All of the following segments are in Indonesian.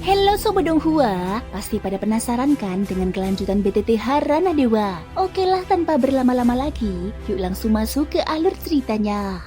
Halo Sobat Donghua, pasti pada penasaran kan dengan kelanjutan BTT Harana Dewa? Oke lah, tanpa berlama-lama lagi, yuk langsung masuk ke alur ceritanya.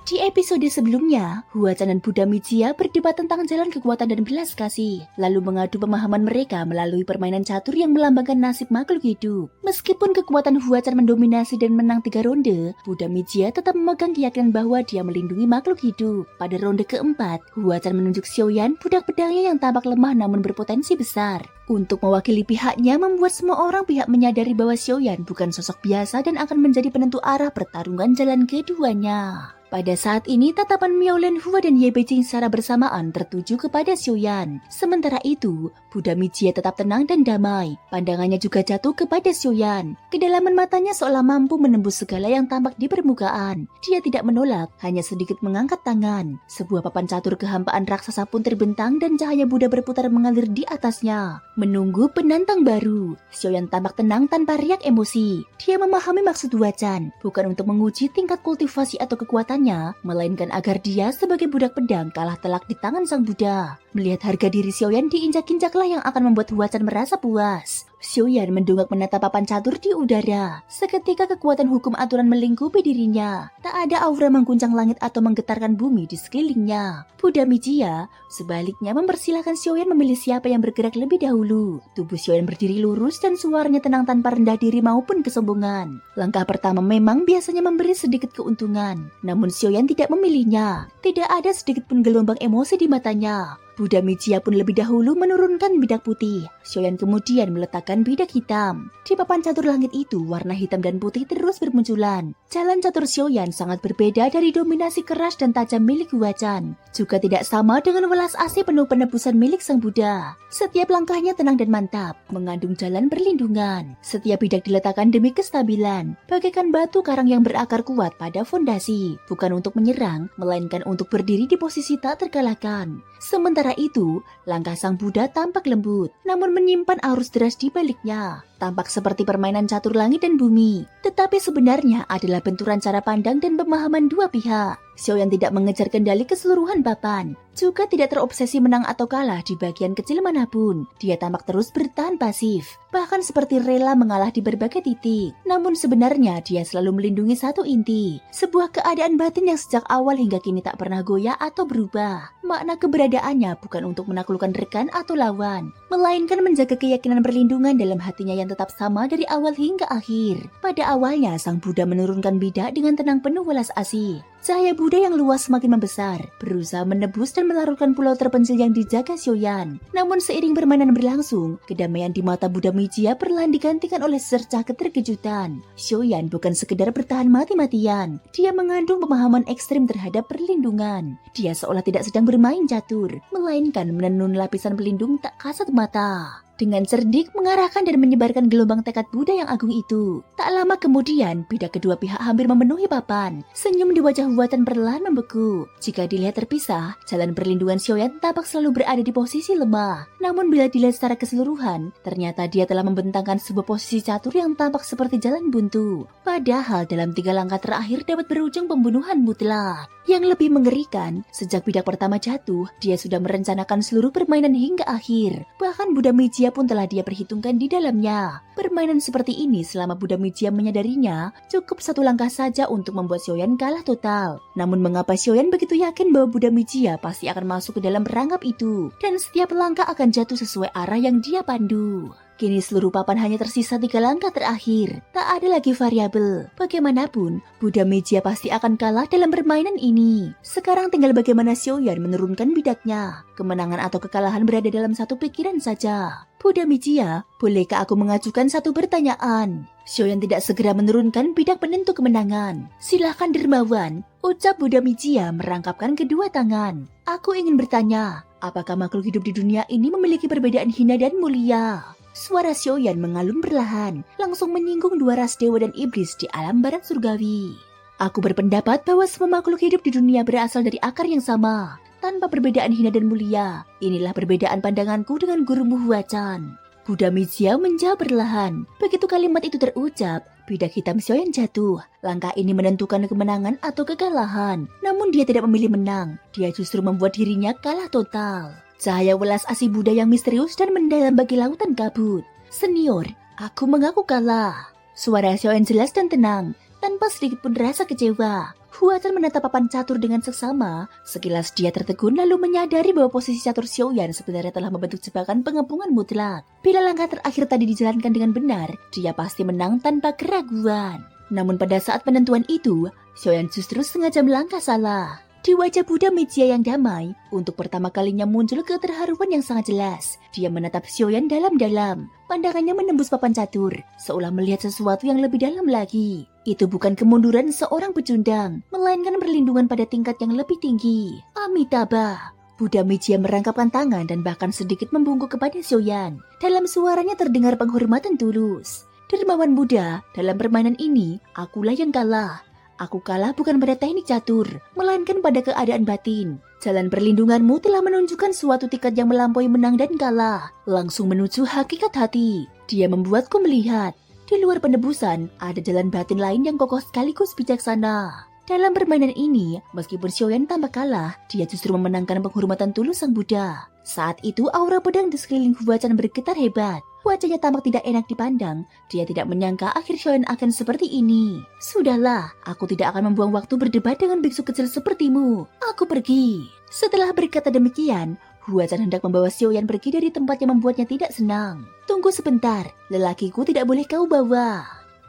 Di episode sebelumnya, Hua-chan dan Buddha Mijiya berdebat tentang jalan kekuatan dan belas kasih, lalu mengadu pemahaman mereka melalui permainan catur yang melambangkan nasib makhluk hidup. Meskipun kekuatan Hua-chan mendominasi dan menang 3 ronde, Buddha Mijiya tetap memegang keyakinan bahwa dia melindungi makhluk hidup. Pada ronde keempat, Hua-chan menunjuk Xiaoyan, budak pedangnya yang tampak lemah namun berpotensi besar. Untuk mewakili pihaknya, membuat semua orang pihak menyadari bahwa Xiaoyan bukan sosok biasa dan akan menjadi penentu arah pertarungan jalan keduanya. Pada saat ini, tatapan Miao Len Hua dan Ye Beijing secara bersamaan tertuju kepada Xiaoyan. Sementara itu, Buddha Mijiya tetap tenang dan damai. Pandangannya juga jatuh kepada Xiaoyan. Kedalaman matanya seolah mampu menembus segala yang tampak di permukaan. Dia tidak menolak, hanya sedikit mengangkat tangan. Sebuah papan catur kehampaan raksasa pun terbentang dan cahaya Buddha berputar mengalir di atasnya. Menunggu penantang baru, Xiaoyan tampak tenang tanpa riak emosi. Dia memahami maksud Hua-chan, bukan untuk menguji tingkat kultivasi atau kekuatan, melainkan agar dia sebagai budak pedang kalah telak di tangan sang Buddha. Melihat harga diri Xiaoyan diinjak-injaklah yang akan membuat Hua-chan merasa puas. Xiaoyan mendongak menatap papan catur di udara. Seketika kekuatan hukum aturan melingkupi dirinya. Tak ada aura mengguncang langit atau menggetarkan bumi di sekelilingnya. Buddha Mijiya sebaliknya mempersilahkan Xiaoyan memilih siapa yang bergerak lebih dahulu. Tubuh Xiaoyan berdiri lurus dan suaranya tenang tanpa rendah diri maupun kesombongan. Langkah pertama memang biasanya memberi sedikit keuntungan, namun Xiaoyan tidak memilihnya. Tidak ada sedikit pun gelombang emosi di matanya. Buddha Mijiya pun lebih dahulu menurunkan bidak putih. Xiaoyan kemudian meletakkan bidak hitam. Di papan catur langit itu, warna hitam dan putih terus bermunculan. Jalan catur Xiaoyan sangat berbeda dari dominasi keras dan tajam milik Hua-chan. Juga tidak sama dengan welas asih penuh penebusan milik sang Buddha. Setiap langkahnya tenang dan mantap, mengandung jalan perlindungan. Setiap bidak diletakkan demi kestabilan, bagaikan batu karang yang berakar kuat pada fondasi. Bukan untuk menyerang, melainkan untuk berdiri di posisi tak terkalahkan. Sementara itu, langkah sang Buddha tampak lembut, namun menyimpan arus deras di baliknya. Tampak seperti permainan catur langit dan bumi, tetapi sebenarnya adalah benturan cara pandang dan pemahaman dua pihak. Xiaoyan tidak mengejar kendali keseluruhan papan, juga tidak terobsesi menang atau kalah di bagian kecil manapun. Dia tampak terus bertahan pasif, bahkan seperti rela mengalah di berbagai titik. Namun sebenarnya dia selalu melindungi satu inti, sebuah keadaan batin yang sejak awal hingga kini tak pernah goyah atau berubah. Makna keberadaannya bukan untuk menaklukkan rekan atau lawan, melainkan menjaga keyakinan perlindungan dalam hatinya yang tetap sama dari awal hingga akhir. Pada awalnya, sang Buddha menurunkan bidak dengan tenang penuh welas asih. Cahaya Buddha yang luas semakin membesar, berusaha menebus dan melarutkan pulau terpencil yang dijaga Xiaoyan. Namun seiring permainan berlangsung, kedamaian di mata Buddha Mijiya perlahan digantikan oleh secercah keterkejutan. Xiaoyan bukan sekedar bertahan mati-matian, dia mengandung pemahaman ekstrim terhadap perlindungan. Dia seolah tidak sedang bermain catur, melainkan menenun lapisan pelindung tak kasat mata. Dengan cerdik mengarahkan dan menyebarkan gelombang tekad Buddha yang agung itu. Tak lama kemudian, bidak kedua pihak hampir memenuhi papan. Senyum di wajah Hua-chan perlahan membeku. Jika dilihat terpisah, jalan perlindungan Xiaoyan tampak selalu berada di posisi lemah. Namun bila dilihat secara keseluruhan, ternyata dia telah membentangkan sebuah posisi catur yang tampak seperti jalan buntu. Padahal dalam 3 langkah terakhir dapat berujung pembunuhan mutlak. Yang lebih mengerikan, sejak bidak pertama jatuh, dia sudah merencanakan seluruh permainan hingga akhir. Bahkan Buddha Mijiya pun telah dia perhitungkan di dalamnya. Permainan seperti ini selama Buddha Mijiya menyadarinya, cukup 1 langkah saja untuk membuat Xiaoyan kalah total. Namun mengapa Xiaoyan begitu yakin bahwa Buddha Mijiya pasti akan masuk ke dalam perangkap itu, dan setiap langkah akan jatuh sesuai arah yang dia pandu. Kini seluruh papan hanya tersisa 3 langkah terakhir. Tak ada lagi variabel. Bagaimanapun, Buddha Mijiya pasti akan kalah dalam permainan ini. Sekarang tinggal bagaimana Xiaoyan menurunkan bidaknya. Kemenangan atau kekalahan berada dalam satu pikiran saja. Buddha Mijiya, bolehkah aku mengajukan satu pertanyaan? Xiaoyan tidak segera menurunkan bidak penentu kemenangan. Silahkan dermawan, ucap Buddha Mijiya merangkapkan kedua tangan. Aku ingin bertanya, apakah makhluk hidup di dunia ini memiliki perbedaan hina dan mulia? Suara Xiaoyan mengalun perlahan, langsung menyinggung 2 ras dewa dan iblis di alam barat surgawi. Aku berpendapat bahwa semua makhluk hidup di dunia berasal dari akar yang sama, tanpa perbedaan hina dan mulia. Inilah perbedaan pandanganku dengan gurumu Hua-chan. Buddha Mijiya menjawab perlahan. Begitu kalimat itu terucap, bidak hitam Xiaoyan jatuh. Langkah ini menentukan kemenangan atau kekalahan. Namun dia tidak memilih menang. Dia justru membuat dirinya kalah total. Cahaya welas asih Buddha yang misterius dan mendalam bagi lautan kabut. Senior, aku mengaku kalah. Suara Xiaoyan jelas dan tenang, tanpa sedikit pun rasa kecewa. Huatan menatap papan catur dengan seksama. Sekilas dia tertegun lalu menyadari bahwa posisi catur Xiaoyan sebenarnya telah membentuk jebakan pengepungan mutlak. Bila langkah terakhir tadi dijalankan dengan benar, dia pasti menang tanpa keraguan. Namun pada saat penentuan itu, Xiaoyan justru sengaja melangkah salah. Di wajah Buddha Mijia yang damai, untuk pertama kalinya muncul keterharuan yang sangat jelas. Dia menatap Xiaoyan dalam-dalam. Pandangannya menembus papan catur, seolah melihat sesuatu yang lebih dalam lagi. Itu bukan kemunduran seorang pecundang, melainkan perlindungan pada tingkat yang lebih tinggi. Amitabha. Buddha Mijia merangkapkan tangan dan bahkan sedikit membungkuk kepada Xiaoyan. Dalam suaranya terdengar penghormatan tulus. Dermawan Buddha, dalam permainan ini, akulah yang kalah. Aku kalah bukan pada teknik catur, melainkan pada keadaan batin. Jalan perlindunganmu telah menunjukkan suatu tingkat yang melampaui menang dan kalah, langsung menuju hakikat hati. Dia membuatku melihat, di luar penebusan, ada jalan batin lain yang kokoh sekaligus bijaksana. Dalam permainan ini, meskipun Xiaoyan tampak kalah, dia justru memenangkan penghormatan tulus sang Buddha. Saat itu aura pedang di sekeliling Huacan bergetar hebat. Wajahnya tampak tidak enak dipandang. Dia tidak menyangka akhir Xiaoyan akan seperti ini. Sudahlah, aku tidak akan membuang waktu berdebat dengan biksu kecil sepertimu. Aku pergi. Setelah berkata demikian, Huacan hendak membawa Xiaoyan pergi dari tempat yang membuatnya tidak senang. Tunggu sebentar, lelakiku tidak boleh kau bawa.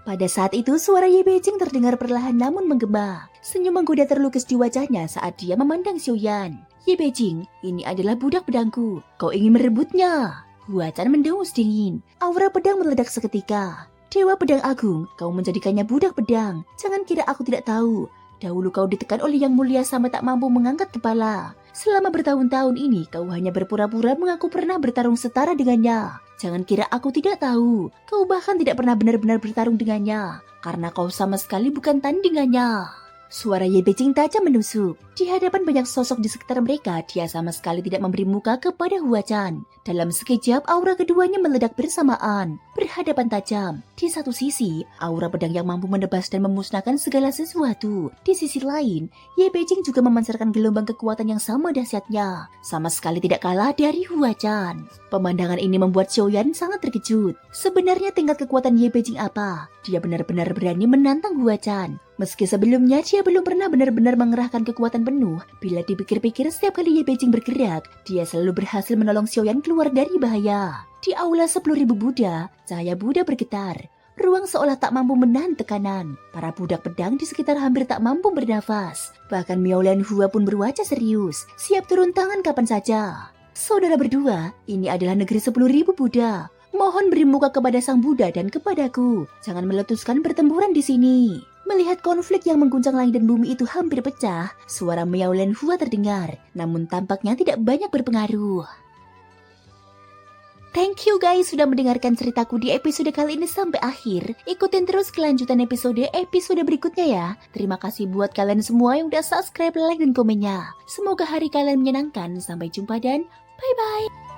Pada saat itu suara Ye Beijing terdengar perlahan namun menggema. Senyum menggoda terlukis di wajahnya saat dia memandang Xiaoyan. Ye Beijing, ini adalah budak pedangku. Kau ingin merebutnya? Huacan mendengus dingin. Aura pedang meledak seketika. Dewa pedang agung, kau menjadikannya budak pedang. Jangan kira aku tidak tahu. Dahulu kau ditekan oleh yang mulia sampai tak mampu mengangkat kepala. Selama bertahun-tahun ini kau hanya berpura-pura mengaku pernah bertarung setara dengannya. Jangan kira aku tidak tahu. Kau bahkan tidak pernah benar-benar bertarung dengannya. Karena kau sama sekali bukan tandingannya. Suara Ye Beijing tajam menusuk. Di hadapan banyak sosok di sekitar mereka, dia sama sekali tidak memberi muka kepada Huacan. Dalam sekejap, aura keduanya meledak bersamaan, berhadapan tajam. Di satu sisi, aura pedang yang mampu menebas dan memusnahkan segala sesuatu. Di sisi lain, Ye Beijing juga memancarkan gelombang kekuatan yang sama dahsyatnya, sama sekali tidak kalah dari Huacan. Pemandangan ini membuat Xiaoyan sangat terkejut. Sebenarnya tingkat kekuatan Ye Beijing apa? Dia benar-benar berani menantang Huacan. Meski sebelumnya dia belum pernah benar-benar mengerahkan kekuatan penuh, bila dipikir-pikir setiap kali Ye Beijing bergerak, dia selalu berhasil menolong Xiaoyan keluar dari bahaya. Di aula 10.000 Buddha, cahaya Buddha bergetar. Ruang seolah tak mampu menahan tekanan. Para budak pedang di sekitar hampir tak mampu bernafas. Bahkan Miao Lian Hua pun berwajah serius, siap turun tangan kapan saja. Saudara berdua, ini adalah negeri 10.000 Buddha. Mohon beri muka kepada sang Buddha dan kepadaku. Jangan meletuskan pertempuran di sini. Melihat konflik yang mengguncang langit dan bumi itu hampir pecah, suara Miao Lian Hua terdengar, namun tampaknya tidak banyak berpengaruh. Thank you guys sudah mendengarkan ceritaku di episode kali ini sampai akhir. Ikutin terus kelanjutan episode berikutnya ya. Terima kasih buat kalian semua yang udah subscribe, like, dan komennya. Semoga hari kalian menyenangkan. Sampai jumpa dan bye-bye.